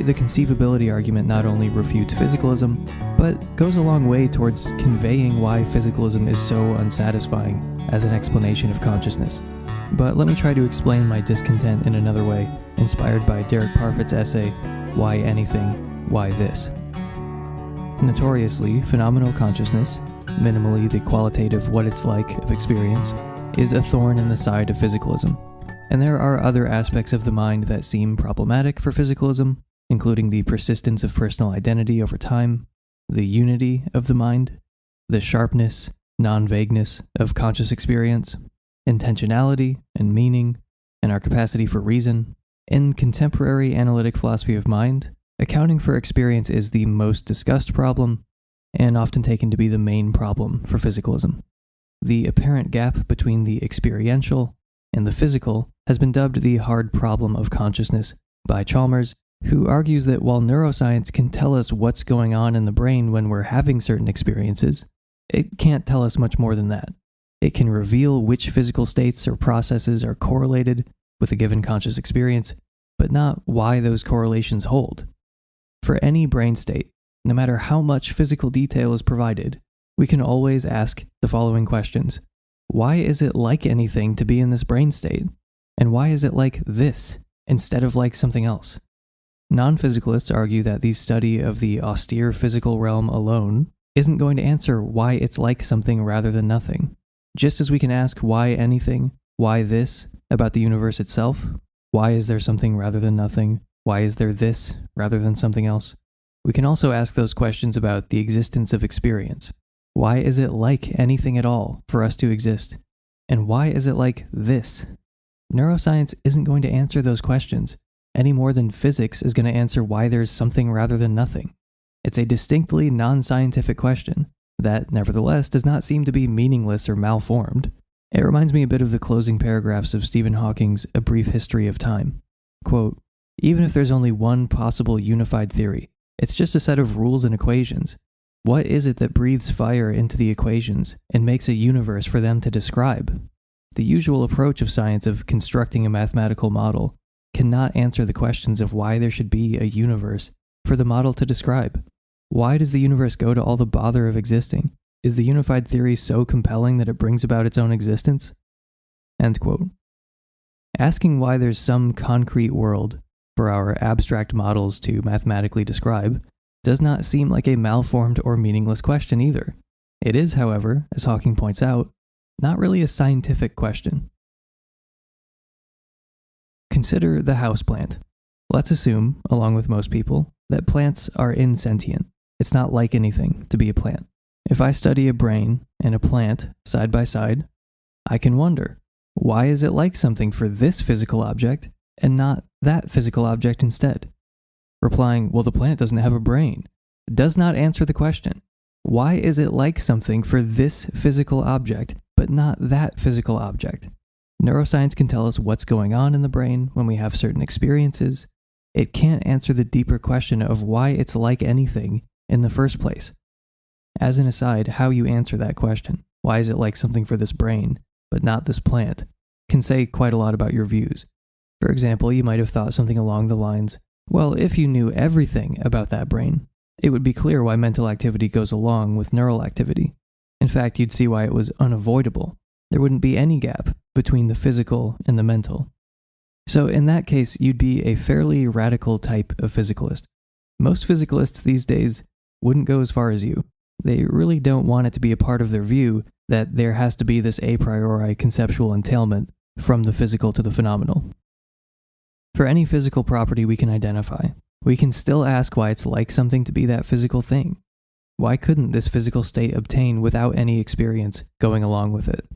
the conceivability argument not only refutes physicalism, but goes a long way towards conveying why physicalism is so unsatisfying as an explanation of consciousness. But let me try to explain my discontent in another way, inspired by Derek Parfit's essay, Why Anything, Why This? Notoriously, phenomenal consciousness, minimally the qualitative what it's like of experience, is a thorn in the side of physicalism. And there are other aspects of the mind that seem problematic for physicalism, including the persistence of personal identity over time, the unity of the mind, the sharpness, non-vagueness of conscious experience, intentionality and meaning, and our capacity for reason. In contemporary analytic philosophy of mind, accounting for experience is the most discussed problem, and often taken to be the main problem for physicalism. The apparent gap between the experiential and the physical has been dubbed the hard problem of consciousness by Chalmers, who argues that while neuroscience can tell us what's going on in the brain when we're having certain experiences, it can't tell us much more than that. It can reveal which physical states or processes are correlated with a given conscious experience, but not why those correlations hold. For any brain state, no matter how much physical detail is provided, we can always ask the following questions. Why is it like anything to be in this brain state? And why is it like this instead of like something else? Non-physicalists argue that the study of the austere physical realm alone isn't going to answer why it's like something rather than nothing. Just as we can ask why anything, why this, about the universe itself, why is there something rather than nothing, why is there this rather than something else, we can also ask those questions about the existence of experience. Why is it like anything at all for us to exist? And why is it like this? Neuroscience isn't going to answer those questions, any more than physics is going to answer why there's something rather than nothing. It's a distinctly non-scientific question that, nevertheless, does not seem to be meaningless or malformed. It reminds me a bit of the closing paragraphs of Stephen Hawking's A Brief History of Time. Quote, even if there's only one possible unified theory, it's just a set of rules and equations. What is it that breathes fire into the equations and makes a universe for them to describe? The usual approach of science of constructing a mathematical model cannot answer the questions of why there should be a universe for the model to describe. Why does the universe go to all the bother of existing? Is the unified theory so compelling that it brings about its own existence? End quote. Asking why there's some concrete world for our abstract models to mathematically describe does not seem like a malformed or meaningless question either. It is, however, as Hawking points out, not really a scientific question. Consider the houseplant. Let's assume, along with most people, that plants are insentient. It's not like anything to be a plant. If I study a brain and a plant side by side, I can wonder, why is it like something for this physical object and not that physical object instead? Replying, well, the plant doesn't have a brain, does not answer the question. Why is it like something for this physical object, but not that physical object? Neuroscience can tell us what's going on in the brain when we have certain experiences. It can't answer the deeper question of why it's like anything in the first place. As an aside, how you answer that question, why is it like something for this brain, but not this plant, can say quite a lot about your views. For example, you might have thought something along the lines, well, if you knew everything about that brain, it would be clear why mental activity goes along with neural activity. In fact, you'd see why it was unavoidable. There wouldn't be any gap between the physical and the mental. So in that case, you'd be a fairly radical type of physicalist. Most physicalists these days wouldn't go as far as you. They really don't want it to be a part of their view that there has to be this a priori conceptual entailment from the physical to the phenomenal. For any physical property we can identify, we can still ask why it's like something to be that physical thing. Why couldn't this physical state obtain without any experience going along with it?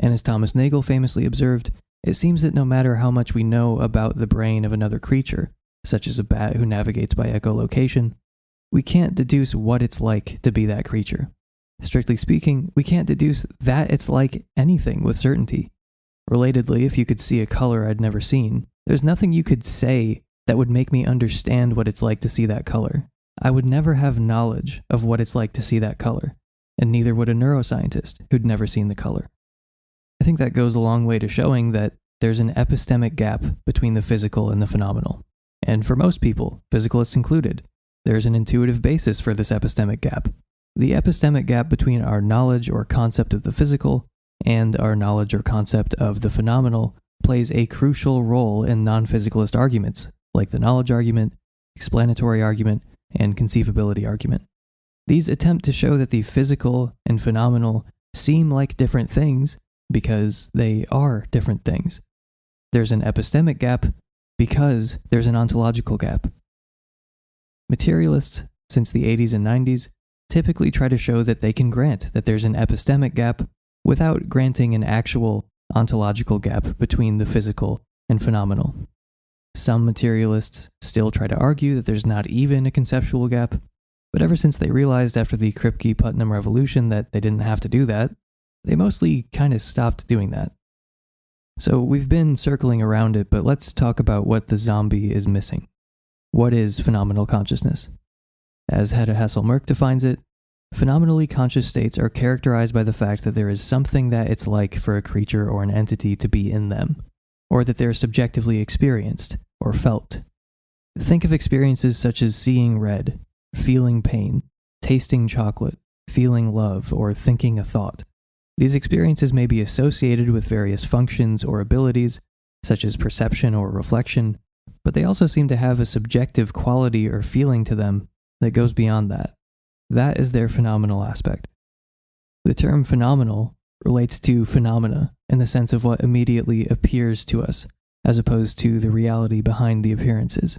And as Thomas Nagel famously observed, it seems that no matter how much we know about the brain of another creature, such as a bat who navigates by echolocation, we can't deduce what it's like to be that creature. Strictly speaking, we can't deduce that it's like anything with certainty. Relatedly, if you could see a color I'd never seen, there's nothing you could say that would make me understand what it's like to see that color. I would never have knowledge of what it's like to see that color, and neither would a neuroscientist who'd never seen the color. I think that goes a long way to showing that there's an epistemic gap between the physical and the phenomenal, And for most people, physicalists included, there's an intuitive basis for this epistemic gap. The epistemic gap between our knowledge or concept of the physical and our knowledge or concept of the phenomenal plays a crucial role in non-physicalist arguments, like the knowledge argument, explanatory argument, and conceivability argument. These attempt to show that the physical and phenomenal seem like different things because they are different things. There's an epistemic gap because there's an ontological gap. Materialists, since the 80s and 90s, typically try to show that they can grant that there's an epistemic gap without granting an actual ontological gap between the physical and phenomenal. Some materialists still try to argue that there's not even a conceptual gap, but ever since they realized after the Kripke-Putnam revolution that they didn't have to do that, they mostly kind of stopped doing that. So we've been circling around it, but let's talk about what the zombie is missing. What is phenomenal consciousness? As Hedda Hessel-Merck defines it, phenomenally conscious states are characterized by the fact that there is something that it's like for a creature or an entity to be in them, or that they're subjectively experienced or felt. Think of experiences such as seeing red, feeling pain, tasting chocolate, feeling love, or thinking a thought. These experiences may be associated with various functions or abilities, such as perception or reflection, but they also seem to have a subjective quality or feeling to them that goes beyond that. That is their phenomenal aspect. The term phenomenal relates to phenomena in the sense of what immediately appears to us, as opposed to the reality behind the appearances.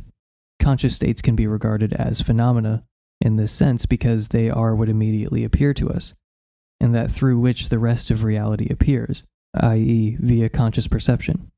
Conscious states can be regarded as phenomena in this sense because they are what immediately appear to us, and that through which the rest of reality appears, i.e., via conscious perception.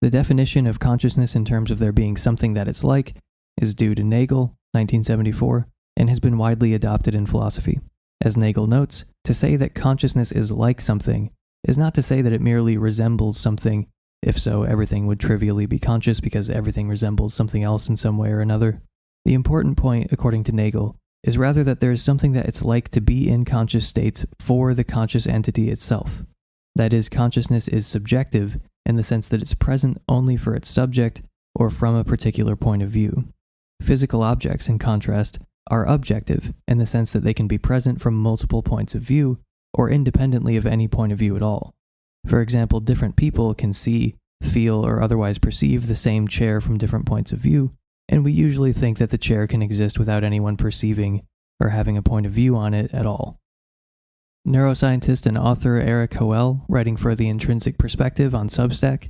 The definition of consciousness in terms of there being something that it's like is due to Nagel, 1974, and has been widely adopted in philosophy. As Nagel notes, to say that consciousness is like something is not to say that it merely resembles something. If so, everything would trivially be conscious because everything resembles something else in some way or another. The important point, according to Nagel, is rather that there is something that it's like to be in conscious states for the conscious entity itself. That is, consciousness is subjective in the sense that it's present only for its subject or from a particular point of view. Physical objects, in contrast, are objective in the sense that they can be present from multiple points of view or independently of any point of view at all. For example, different people can see, feel, or otherwise perceive the same chair from different points of view, and we usually think that the chair can exist without anyone perceiving or having a point of view on it at all. Neuroscientist and author Eric Hoel, writing for The Intrinsic Perspective on Substack,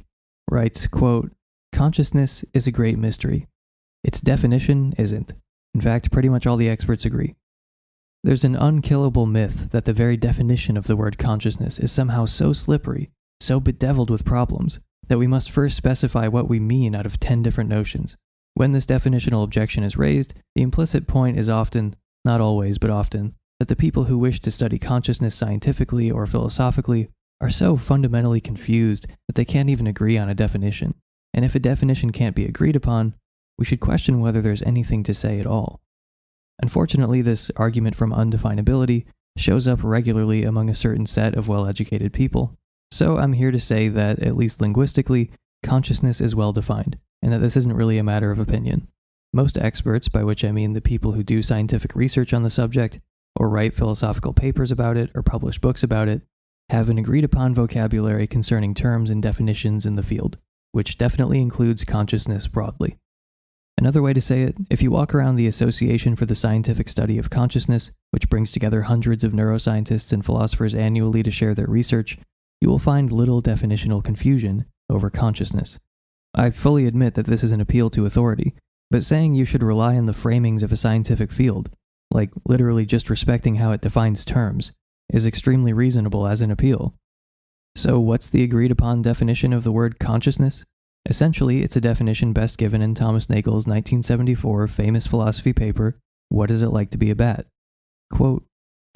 writes, quote, "Consciousness is a great mystery. Its definition isn't. In fact, pretty much all the experts agree. There's an unkillable myth that the very definition of the word consciousness is somehow so slippery, so bedeviled with problems, that we must first specify what we mean out of 10 different notions. When this definitional objection is raised, the implicit point is often, not always, but often, that the people who wish to study consciousness scientifically or philosophically are so fundamentally confused that they can't even agree on a definition. And if a definition can't be agreed upon, we should question whether there's anything to say at all. Unfortunately, this argument from undefinability shows up regularly among a certain set of well-educated people, so I'm here to say that, at least linguistically, consciousness is well defined, and that this isn't really a matter of opinion. Most experts, by which I mean the people who do scientific research on the subject, or write philosophical papers about it, or publish books about it, have an agreed-upon vocabulary concerning terms and definitions in the field, which definitely includes consciousness broadly. Another way to say it, if you walk around the Association for the Scientific Study of Consciousness, which brings together hundreds of neuroscientists and philosophers annually to share their research, you will find little definitional confusion over consciousness. I fully admit that this is an appeal to authority, but saying you should rely on the framings of a scientific field, like literally just respecting how it defines terms, is extremely reasonable as an appeal. So what's the agreed-upon definition of the word consciousness? Essentially, it's a definition best given in Thomas Nagel's 1974 famous philosophy paper, What Is It Like to Be a Bat? Quote,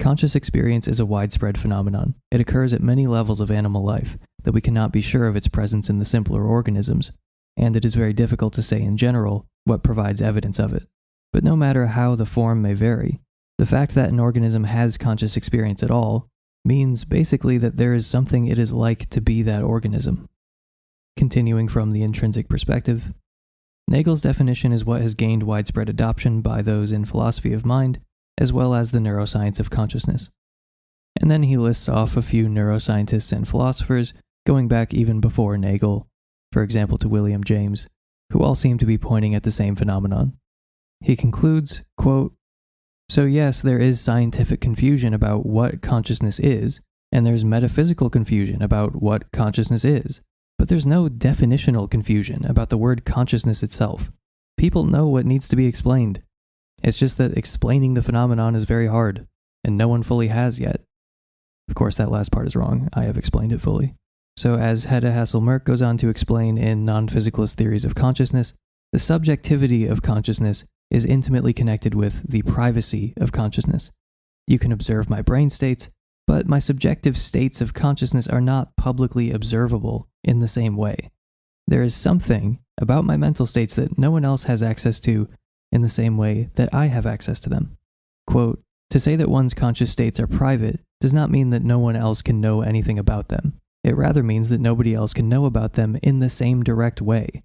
"Conscious experience is a widespread phenomenon. It occurs at many levels of animal life, though we cannot be sure of its presence in the simpler organisms, and it is very difficult to say in general what provides evidence of it. But no matter how the form may vary, the fact that an organism has conscious experience at all means basically that there is something it is like to be that organism." Continuing from The Intrinsic Perspective, Nagel's definition is what has gained widespread adoption by those in philosophy of mind, as well as the neuroscience of consciousness. And then he lists off a few neuroscientists and philosophers, going back even before Nagel, for example to William James, who all seem to be pointing at the same phenomenon. He concludes, quote, "So yes, there is scientific confusion about what consciousness is, and there's metaphysical confusion about what consciousness is. But there's no definitional confusion about the word consciousness itself. People know what needs to be explained. It's just that explaining the phenomenon is very hard, and no one fully has yet." Of course, that last part is wrong. I have explained it fully. So as Hedda Hasselmerk goes on to explain in non-physicalist theories of consciousness, the subjectivity of consciousness is intimately connected with the privacy of consciousness. You can observe my brain states, but my subjective states of consciousness are not publicly observable in the same way. There is something about my mental states that no one else has access to in the same way that I have access to them. Quote, "To say that one's conscious states are private does not mean that no one else can know anything about them. It rather means that nobody else can know about them in the same direct way.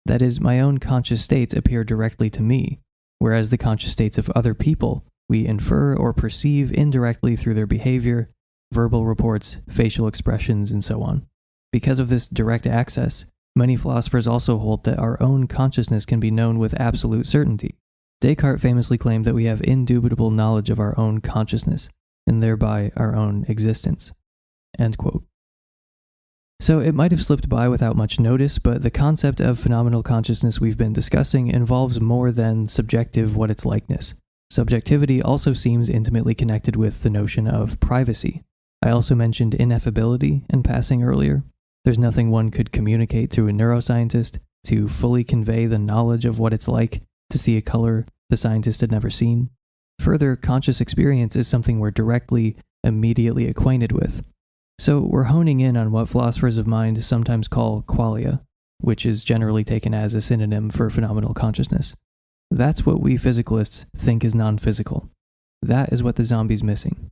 That is, my own conscious states appear directly to me, whereas the conscious states of other people we infer or perceive indirectly through their behavior, verbal reports, facial expressions, and so on. Because of this direct access, many philosophers also hold that our own consciousness can be known with absolute certainty. Descartes famously claimed that we have indubitable knowledge of our own consciousness, and thereby our own existence." End quote. So it might have slipped by without much notice, but the concept of phenomenal consciousness we've been discussing involves more than subjective what it's likeness. Subjectivity also seems intimately connected with the notion of privacy. I also mentioned ineffability in passing earlier. There's nothing one could communicate to a neuroscientist to fully convey the knowledge of what it's like to see a color the scientist had never seen. Further, conscious experience is something we're directly, immediately acquainted with. So we're honing in on what philosophers of mind sometimes call qualia, which is generally taken as a synonym for phenomenal consciousness. That's what we physicalists think is non-physical. That is what the zombie's missing.